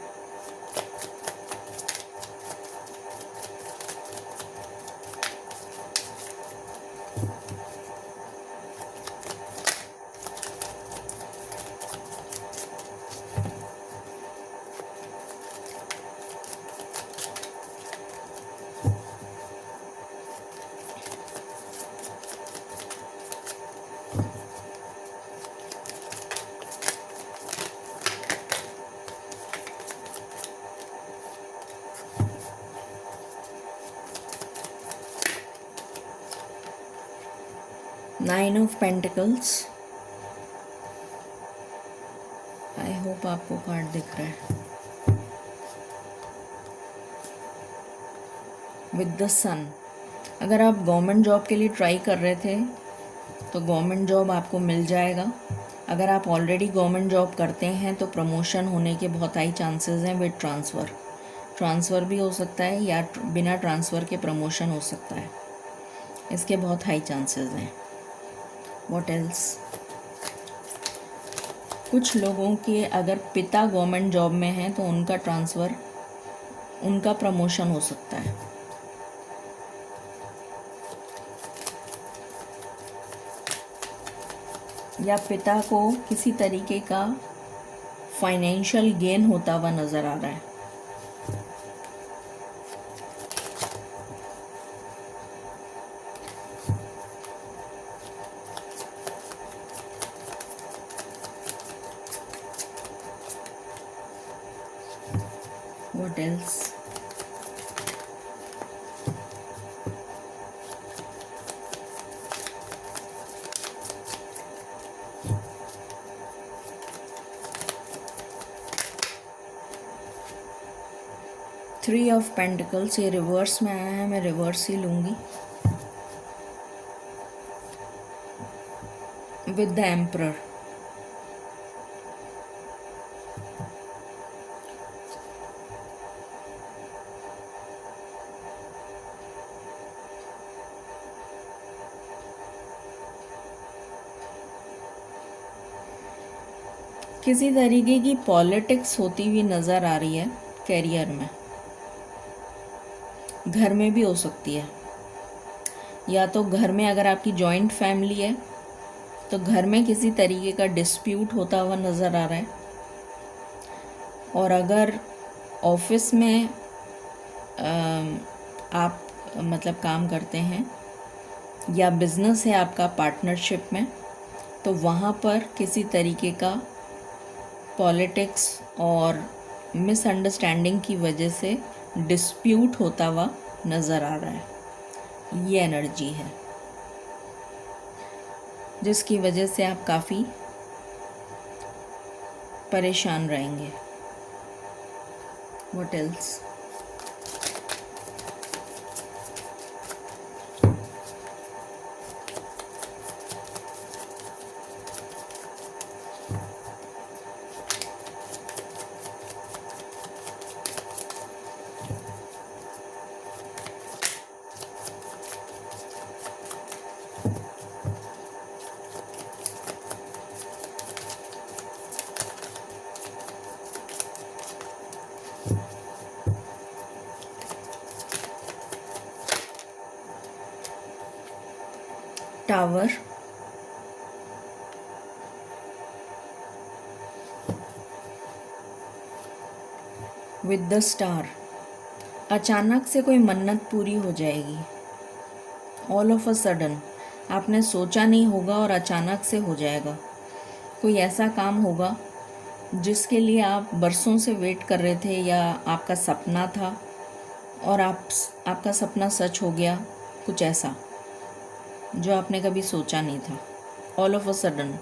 Nine of pentacles. I hope आपको कार्ड दिख रहा है। विद द सन। अगर आप गवर्नमेंट जॉब के लिए ट्राई कर रहे थे तो गवर्नमेंट जॉब आपको मिल जाएगा। अगर आप ऑलरेडी गवर्नमेंट जॉब करते हैं तो प्रमोशन होने के बहुत हाई चांसेस हैं विद ट्रांसफ़र भी हो सकता है या बिना ट्रांसफ़र के प्रमोशन हो सकता है। इसके बहुत हाई चांसेस हैं। What else. कुछ लोगों के अगर पिता गवर्नमेंट जॉब में हैं तो उनका प्रमोशन हो सकता है। या पिता को किसी तरीके का फाइनेंशियल गेन होता हुआ नज़र आ रहा है। What else? Three of pentacles. ये रिवर्स में आया है, मैं रिवर्स ही लूँगी। With the emperor. किसी तरीके की पॉलिटिक्स होती हुई नज़र आ रही है कैरियर में। घर में भी हो सकती है, या तो घर में अगर आपकी जॉइंट फैमिली है तो घर में किसी तरीके का डिस्प्यूट होता हुआ नज़र आ रहा है। और अगर ऑफिस में आप मतलब काम करते हैं या बिजनेस है आपका पार्टनरशिप में तो वहाँ पर किसी तरीके का पॉलिटिक्स और मिसअंडरस्टैंडिंग की वजह से डिस्प्यूट होता हुआ नज़र आ रहा है। ये एनर्जी है जिसकी वजह से आप काफ़ी परेशान रहेंगे। What else. Tower. With the star. अचानक से कोई मन्नत पूरी हो जाएगी। All of a sudden. आपने सोचा नहीं होगा और अचानक से हो जाएगा। कोई ऐसा काम होगा जिसके लिए आप बरसों से वेट कर रहे थे या आपका सपना था और आपका सपना सच हो गया, कुछ ऐसा जो आपने कभी सोचा नहीं था, all of a sudden,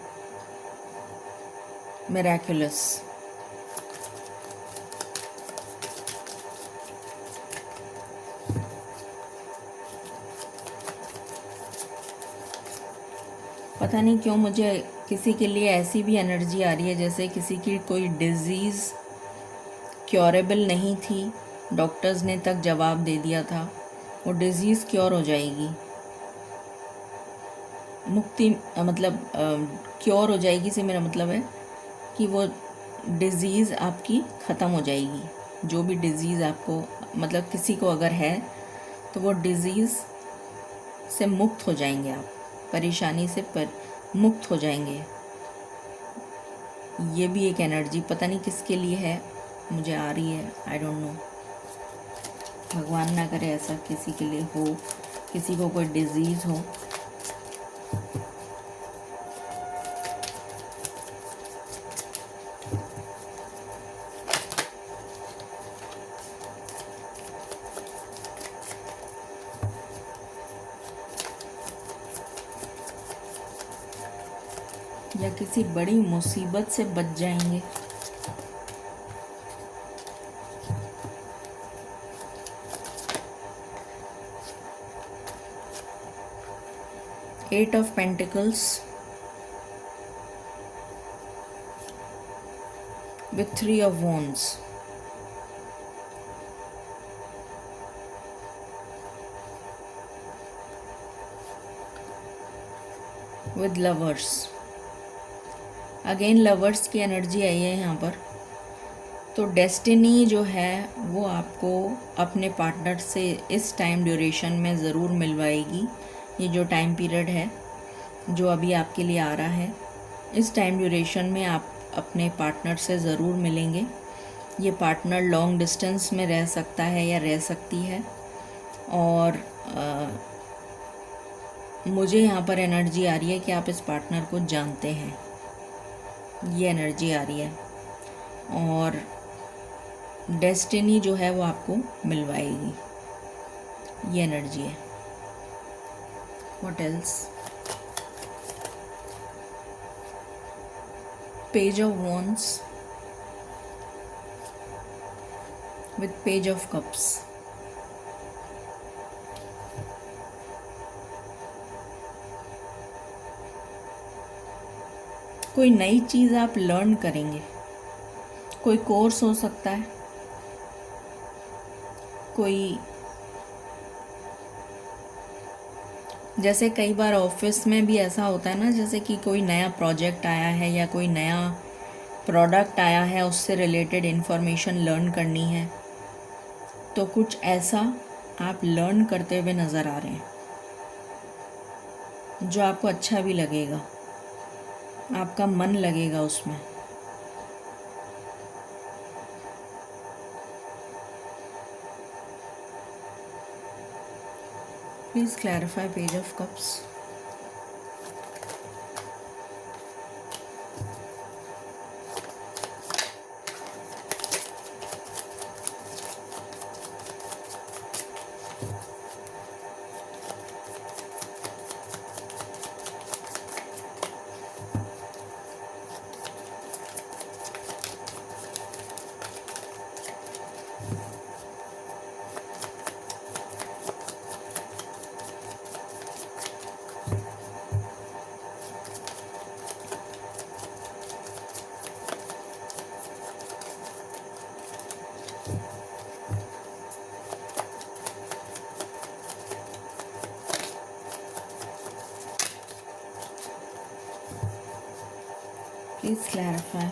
miraculous. पता नहीं क्यों मुझे किसी के लिए ऐसी भी एनर्जी आ रही है जैसे किसी की कोई डिजीज़ क्योरेबल नहीं थी, डॉक्टर्स ने तक जवाब दे दिया था, वो डिज़ीज़ क्योर हो जाएगी, मुक्ति मतलब क्योर हो जाएगी से मेरा मतलब है कि वो डिज़ीज़ आपकी ख़त्म हो जाएगी। जो भी डिज़ीज़ आपको मतलब किसी को अगर है तो वो डिज़ीज़ से मुक्त हो जाएंगे आप, परेशानी से मुक्त हो जाएंगे। ये भी एक एनर्जी पता नहीं किसके लिए है, मुझे आ रही है, आई डोंट नो। भगवान ना करे ऐसा किसी के लिए हो, किसी को कोई डिजीज़ हो। या किसी बड़ी मुसीबत से बच जाएंगे। Eight of pentacles with three of wands, with lovers, again lovers की एनर्जी आई है यहाँ पर। तो डेस्टिनी जो है वो आपको अपने पार्टनर से इस टाइम ड्यूरेशन में ज़रूर मिलवाएगी। ये जो टाइम पीरियड है जो अभी आपके लिए आ रहा है, इस टाइम ड्यूरेशन में आप अपने पार्टनर से ज़रूर मिलेंगे। ये पार्टनर लॉन्ग डिस्टेंस में रह सकता है या रह सकती है। और मुझे यहाँ पर एनर्जी आ रही है कि आप इस पार्टनर को जानते हैं, ये एनर्जी आ रही है। और डेस्टिनी जो है वो आपको मिलवाएगी, ये एनर्जी है। What else? Page of wands with page of cups. कोई नई चीज़ आप लर्न करेंगे, कोई कोर्स हो सकता है, कोई जैसे कई बार ऑफिस में भी ऐसा होता है ना, जैसे कि कोई नया प्रोजेक्ट आया है या कोई नया प्रोडक्ट आया है, उससे रिलेटेड इन्फॉर्मेशन लर्न करनी है, तो कुछ ऐसा आप लर्न करते हुए नज़र आ रहे हैं जो आपको अच्छा भी लगेगा, आपका मन लगेगा उसमें। Please clarify page of cups. Please clarify.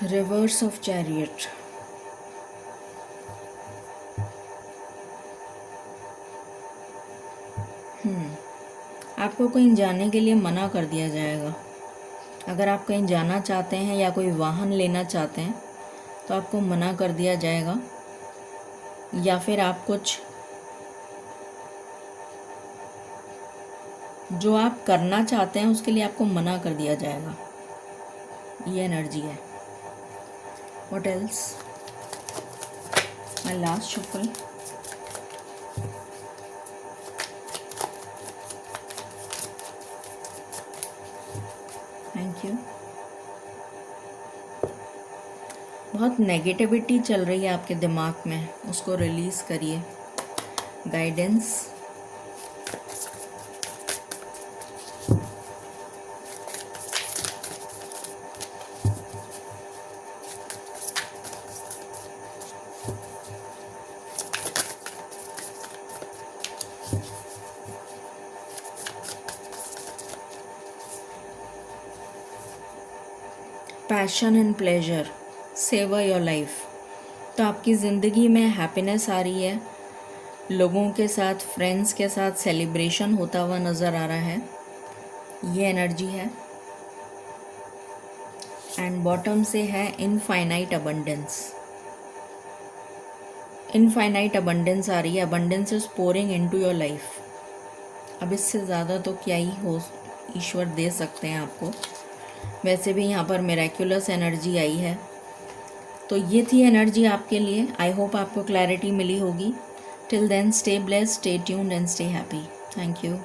Reverse of Chariot. आपको कहीं जाने के लिए मना कर दिया जाएगा। अगर आप कहीं जाना चाहते हैं या कोई वाहन लेना चाहते हैं तो आपको मना कर दिया जाएगा, या फिर आप कुछ जो आप करना चाहते हैं उसके लिए आपको मना कर दिया जाएगा। ये एनर्जी है। What else? My last shuffle. Thank you. बहुत नेगेटिविटी चल रही है आपके दिमाग में, उसको रिलीज़ करिए। Guidance. Passion and pleasure, savour your life. तो आपकी ज़िंदगी में हैप्पीनेस आ रही है, लोगों के साथ, फ्रेंड्स के साथ सेलिब्रेशन होता हुआ नज़र आ रहा है। ये एनर्जी है। एंड बॉटम से है इनफाइनाइट अबंडेंस। इनफाइनाइट अबंडेंस आ रही है। Abundance is pouring into your life. अब इससे ज़्यादा तो क्या ही हो, ईश्वर दे सकते हैं आपको। वैसे भी यहाँ पर मिरेक्युलस एनर्जी आई है। तो ये थी एनर्जी आपके लिए। आई होप आपको क्लैरिटी मिली होगी। Till then stay blessed, stay tuned and stay happy. Thank you.